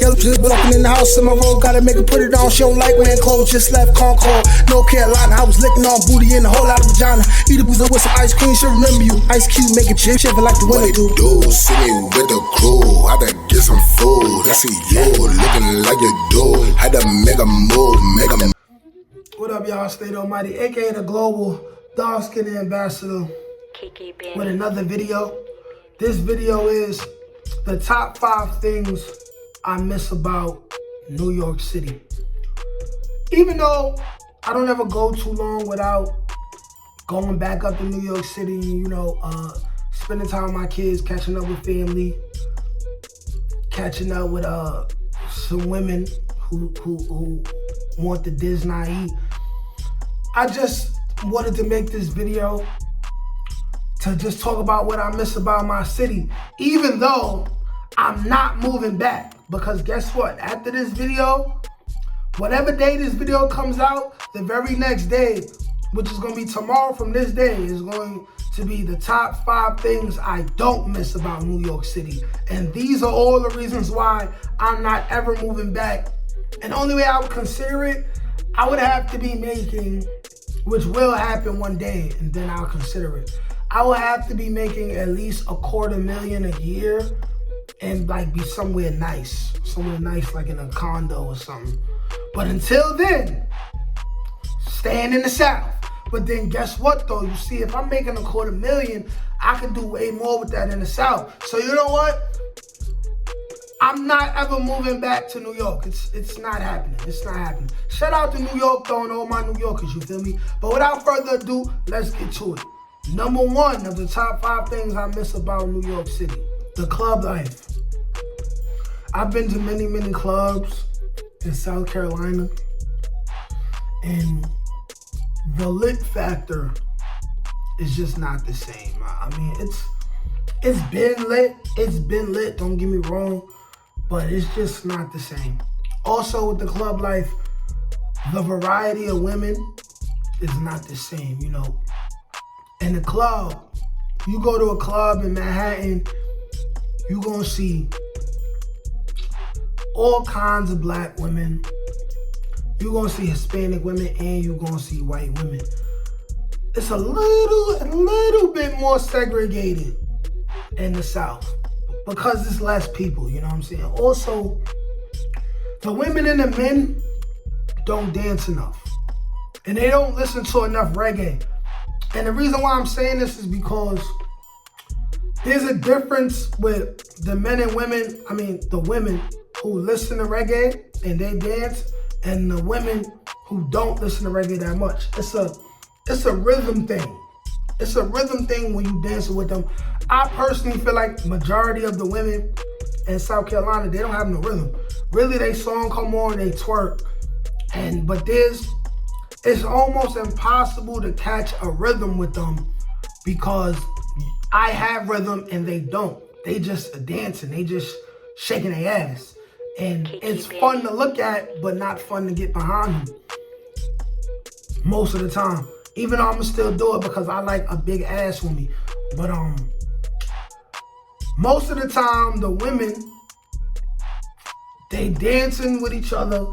Yellow just walking in the house in my road, gotta make her put it on. She don't like wearing clothes, just left Concord, North Carolina. I was licking on booty in a whole lot of vagina. Eat a boozer with some ice cream, she'll remember you. Ice Cube make it chip, shiver like the winter do. See me with the crew, I done get some food. I see you looking like you do. Had to make a move, make a move. What up, y'all? State Almighty, aka the Global Dark Skin Ambassador, with another video. This video is the top 5 things I miss about New York City. Even though I don't ever go too long without going back up to New York City, you know, spending time with my kids, catching up with family, catching up with some women who want the Disney. I just wanted to make this video to just talk about what I miss about my city, even though I'm not moving back. Because guess what? After this video, whatever day this video comes out, the very next day, which is going to be tomorrow from this day, is going to be the top 5 things I don't miss about New York City. And these are all the reasons why I'm not ever moving back. And the only way I would consider it, I would have to be making, which will happen one day, and then I'll consider it. I will have to be making at least $250,000 a year and like be somewhere nice like in a condo or something. But until then, staying in the South. But then guess what though? You see, if I'm making $250,000, I can do way more with that in the South. So you know what? I'm not ever moving back to New York. It's not happening. It's not happening. Shout out to New York though and all my New Yorkers, you feel me? But without further ado, let's get to it. Number 1 of the top 5 things I miss about New York City, the club life. I've been to many, many clubs in South Carolina, and the lit factor is just not the same. I mean, it's been lit, don't get me wrong, but it's just not the same. Also with the club life, the variety of women is not the same, you know. In the club, you go to a club in Manhattan, you gonna see all kinds of black women. You're gonna see Hispanic women and you're gonna see white women. It's a little bit more segregated in the South because there's less people, you know what I'm saying? Also, the women and the men don't dance enough. And they don't listen to enough reggae. And the reason why I'm saying this is because there's a difference with the men and women, the women who listen to reggae and they dance, and the women who don't listen to reggae that much. It's a rhythm thing. It's a rhythm thing when you dancing with them. I personally feel like majority of the women in South Carolina, they don't have no rhythm. Really, they song come on, they twerk. But it's almost impossible to catch a rhythm with them because I have rhythm and they don't. They just dancing, they just shaking their ass. And it's fun to look at, but not fun to get behind them most of the time. Even though I'ma still do it because I like a big ass with me. But most of the time, the women, they dancing with each other.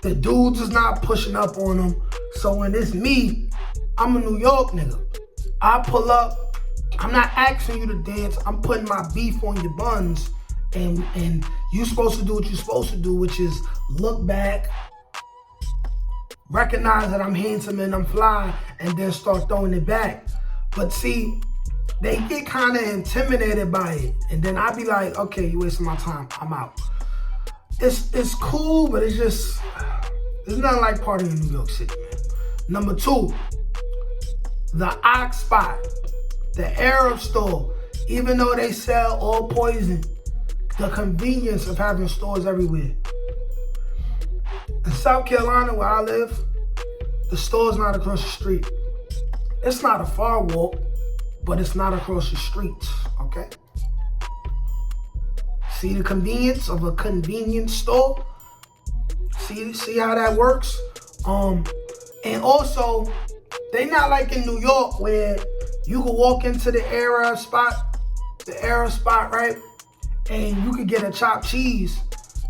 The dudes is not pushing up on them. So when it's me, I'm a New York nigga. I pull up, I'm not asking you to dance, I'm putting my beef on your buns. And you supposed to do what you're supposed to do, which is look back, recognize that I'm handsome and I'm fly, and then start throwing it back. But see, they get kind of intimidated by it. And then I be like, okay, you wasting my time, I'm out. It's cool, but it's nothing like partying in New York City, man. Number 2, the Ox Spot, the Arab store. Even though they sell all poison, the convenience of having stores everywhere. In South Carolina, where I live, the store's not across the street. It's not a far walk, but it's not across the streets, okay? See the convenience of a convenience store? See how that works? And also, they not like in New York where you can walk into the Arab spot, right? and you could get a chopped cheese,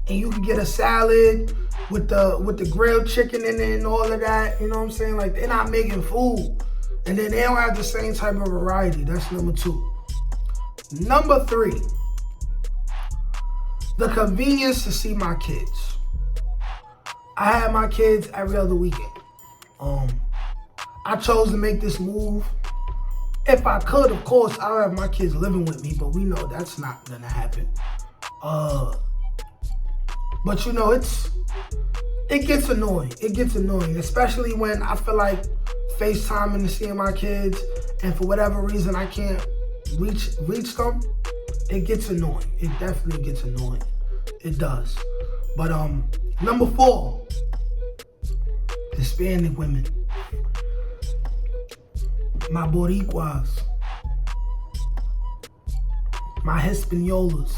and you could get a salad with the grilled chicken in it and all of that. You know what I'm saying? Like, they're not making food. And then they don't have the same type of variety. That's number 2. Number 3, the convenience to see my kids. I have my kids every other weekend. I chose to make this move. If I could, of course, I would have my kids living with me, but we know that's not gonna happen. But you know, it gets annoying. It gets annoying, especially when I feel like FaceTiming and seeing my kids, and for whatever reason I can't reach them. It gets annoying. It definitely gets annoying. It does. But number 4, Hispanic women. My Boricuas. My Hispaniolas.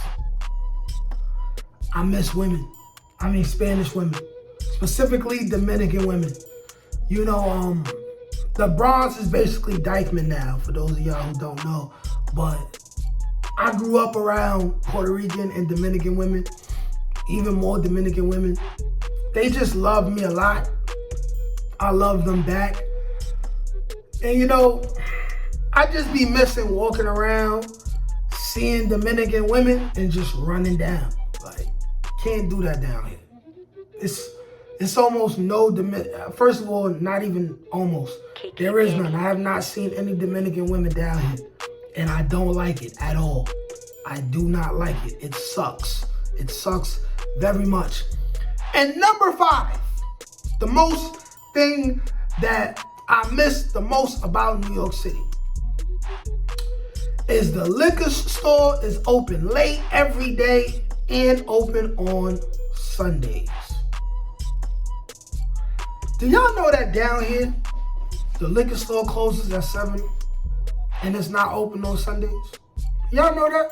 I miss women. I mean Spanish women. Specifically Dominican women. You know, the Bronx is basically Dykeman now, for those of y'all who don't know. But I grew up around Puerto Rican and Dominican women, even more Dominican women. They just love me a lot. I love them back. And you know, I just be missing walking around, seeing Dominican women and just running down. Like, can't do that down here. It's almost no first of all, not even almost. There is none. I have not seen any Dominican women down here. And I don't like it at all. I do not like it. It sucks. It sucks very much. And number 5, the most thing that I miss the most about New York City is the liquor store is open late every day and open on Sundays. Do y'all know that down here, the liquor store closes at 7 and it's not open on Sundays? Y'all know that?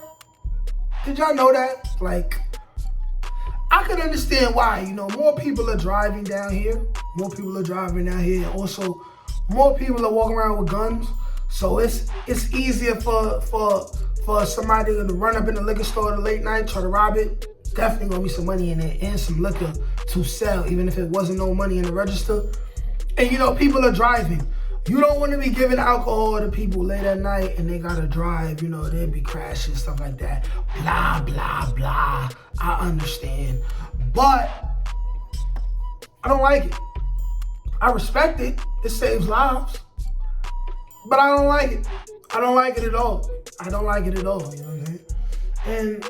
Did y'all know that? Like, I can understand why. You know, more people are driving down here. More people are driving down here. And also, more people are walking around with guns. So it's easier for somebody to run up in the liquor store at a late night, try to rob it. Definitely gonna be some money in there and some liquor to sell, even if it wasn't no money in the register. And you know, people are driving. You don't want to be giving alcohol to people late at night and they gotta drive. You know, they'd be crashing, stuff like that. Blah, blah, blah. I understand. But I don't like it. I respect it. It saves lives. But I don't like it. I don't like it at all. I don't like it at all, you know what I'm saying? And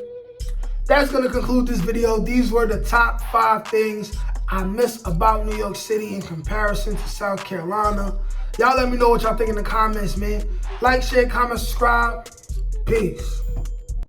that's gonna conclude this video. These were the top 5 things I miss about New York City in comparison to South Carolina. Y'all let me know what y'all think in the comments, man. Like, share, comment, subscribe. Peace.